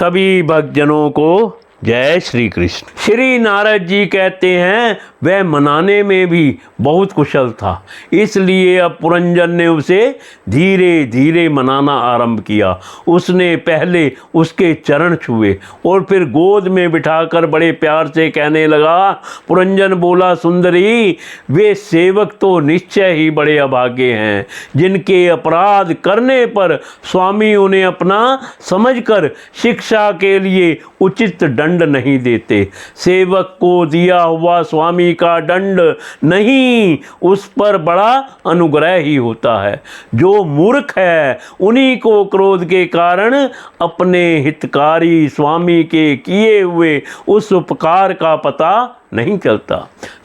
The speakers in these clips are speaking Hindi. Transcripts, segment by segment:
सभी भक्तजनों को जय श्री कृष्ण। श्री नारद जी कहते हैं वह मनाने में भी बहुत कुशल था, इसलिए अब पुरंजन ने उसे धीरे धीरे मनाना आरंभ किया। उसने पहले उसके चरण छुए और फिर गोद में बिठाकर बड़े प्यार से कहने लगा। पुरंजन बोला, सुंदरी, वे सेवक तो निश्चय ही बड़े अभागे हैं जिनके अपराध करने पर स्वामी उन्हें अपना समझकर शिक्षा के लिए उचित दंड नहीं देते। सेवक को दिया हुआ स्वामी का दंड नहीं, उस पर बड़ा अनुग्रह ही होता है। जो मूर्ख है उन्हीं को क्रोध के कारण अपने हितकारी स्वामी के किए हुए उस उपकार का पता नहीं चलता।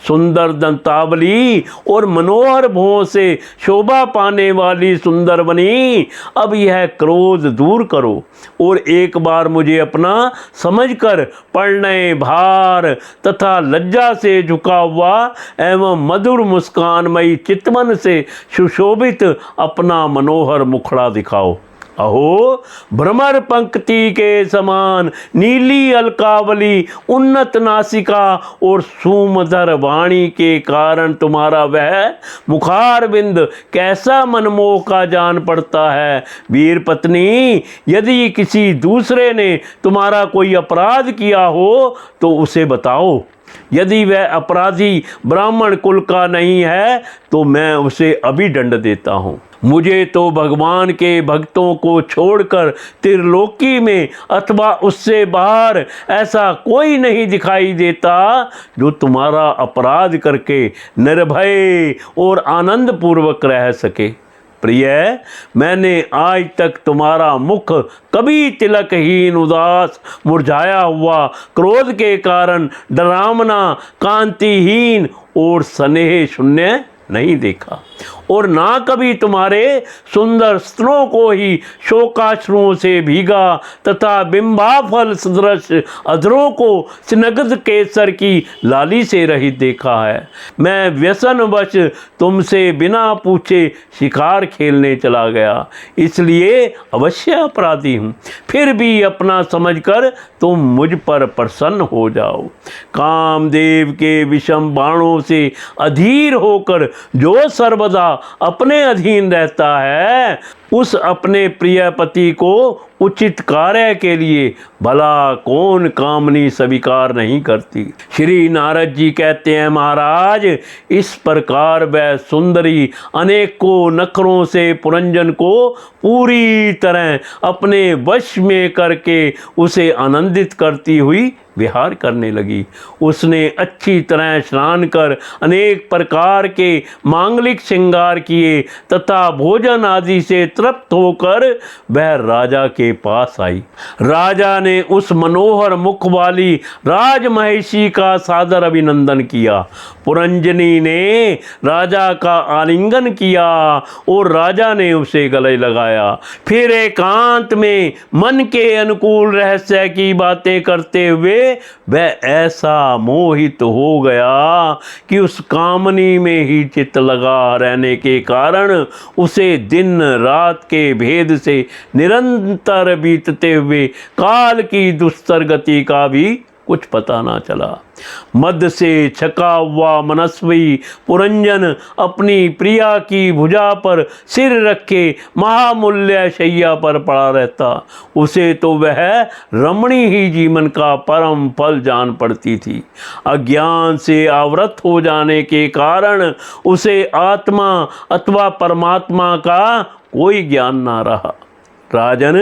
सुंदर दंतावली और मनोहर भुवों से शोभा पाने वाली सुंदर बनी, अब यह क्रोध दूर करो और एक बार मुझे अपना समझकर प्रणय भार तथा लज्जा से झुका हुआ एवं मधुर मुस्कानमयी चितवन से सुशोभित अपना मनोहर मुखड़ा दिखाओ। अहो, भ्रमर पंक्ति के समान नीली अलकावली, उन्नत नासिका और सुमधुर वाणी के कारण तुम्हारा वह मुखार बिंद कैसा मनमोह का जान पड़ता है। वीर पत्नी, यदि किसी दूसरे ने तुम्हारा कोई अपराध किया हो तो उसे बताओ। यदि वह अपराधी ब्राह्मण कुल का नहीं है तो मैं उसे अभी दंड देता हूँ। मुझे तो भगवान के भक्तों को छोड़कर त्रिलोकी में अथवा उससे बाहर ऐसा कोई नहीं दिखाई देता जो तुम्हारा अपराध करके निर्भय और आनंद पूर्वक रह सके। प्रिय, मैंने आज तक तुम्हारा मुख कभी तिलकहीन, उदास, मुरझाया हुआ, क्रोध के कारण डरावना, कांतिहीन और स्नेह शून्य नहीं देखा और ना कभी तुम्हारे सुंदर स्तनों को ही शोकाश्रुओं से भीगा तथा बिंबाफल सदृश अधरों को स्निग्ध केसर की लाली से रहित देखा है। मैं व्यसनवश तुमसे बिना पूछे शिकार खेलने चला गया, इसलिए अवश्य अपराधी हूँ। फिर भी अपना समझकर तुम मुझ पर प्रसन्न हो जाओ। कामदेव के विषम बाणों से अधीर होकर जो सर्वदा अपने अधीन रहता है, उस अपने प्रिय पति को उचित कार्य के लिए भला कौन कामनी स्वीकार नहीं करती। श्री नारद जी कहते हैं, महाराज, इस प्रकार वह सुंदरी अनेकों नखरों से पुरंजन को पूरी तरह अपने वश में करके उसे आनंदित करती हुई विहार करने लगी। उसने अच्छी तरह स्नान कर अनेक प्रकार के मांगलिक श्रृंगार किए तथा भोजन आदि से तृप्त होकर वह राजा के पास आई। राजा ने उस मनोहर मुख वाली राजमहिषी का सादर अभिनंदन किया। पुरंजनी ने राजा का आलिंगन किया और राजा ने उसे गले लगाया। फिर एकांत में मन के अनुकूल रहस्य की बातें करते हुए वह ऐसा मोहित हो गया कि उस कामनी में ही चित्त लगा रहने के कारण उसे दिन रात के भेद से निरंतर बीतते हुए काल की दुस्तर गति का भी कुछ पता ना चला। मद से छका हुआ मनस्वी पुरंजन अपनी प्रिया की भुजा पर सिर रखे महामूल्य शैया पर पड़ा रहता। उसे तो वह रमणी ही जीवन का परम फल जान पड़ती थी। अज्ञान से आवृत हो जाने के कारण उसे आत्मा अथवा परमात्मा का कोई ज्ञान ना रहा। राजन,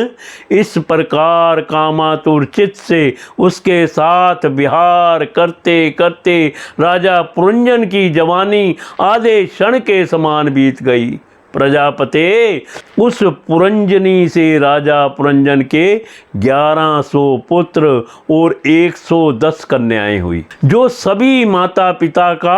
इस प्रकार कामातुर चित्त से उसके साथ विहार करते करते राजा पुरंजन की जवानी आधे क्षण के समान बीत गई। प्रजापते, उस पुरंजनी से राजा पुरंजन के 1100 पुत्र और 110 कन्याएं हुई, जो सभी माता पिता का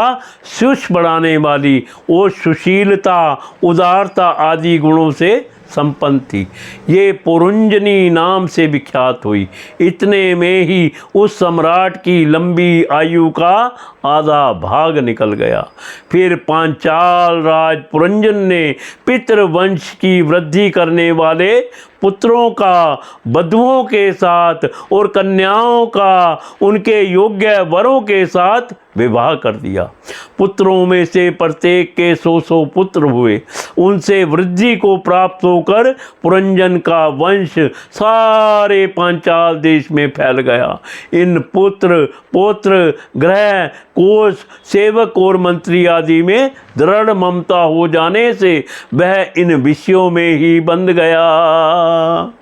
सुयश बढ़ाने वाली और सुशीलता, उदारता आदि गुणों से संपन्न थी। ये पुरंजनी नाम से विख्यात हुई। इतने में ही उस सम्राट की लंबी आयु का आधा भाग निकल गया। फिर पांचाल राज पुरंजन ने पितृवंश की वृद्धि करने वाले पुत्रों का वधुओं के साथ और कन्याओं का उनके योग्य वरों के साथ विवाह कर दिया। पुत्रों में से प्रत्येक के 100 पुत्र हुए। उनसे वृद्धि को प्राप्त होकर पुरंजन का वंश सारे पांचाल देश में फैल गया। इन पुत्र पौत्र गृह कोष सेवक और मंत्री आदि में दृढ़ ममता हो जाने से वह इन विषयों में ही बंध गया।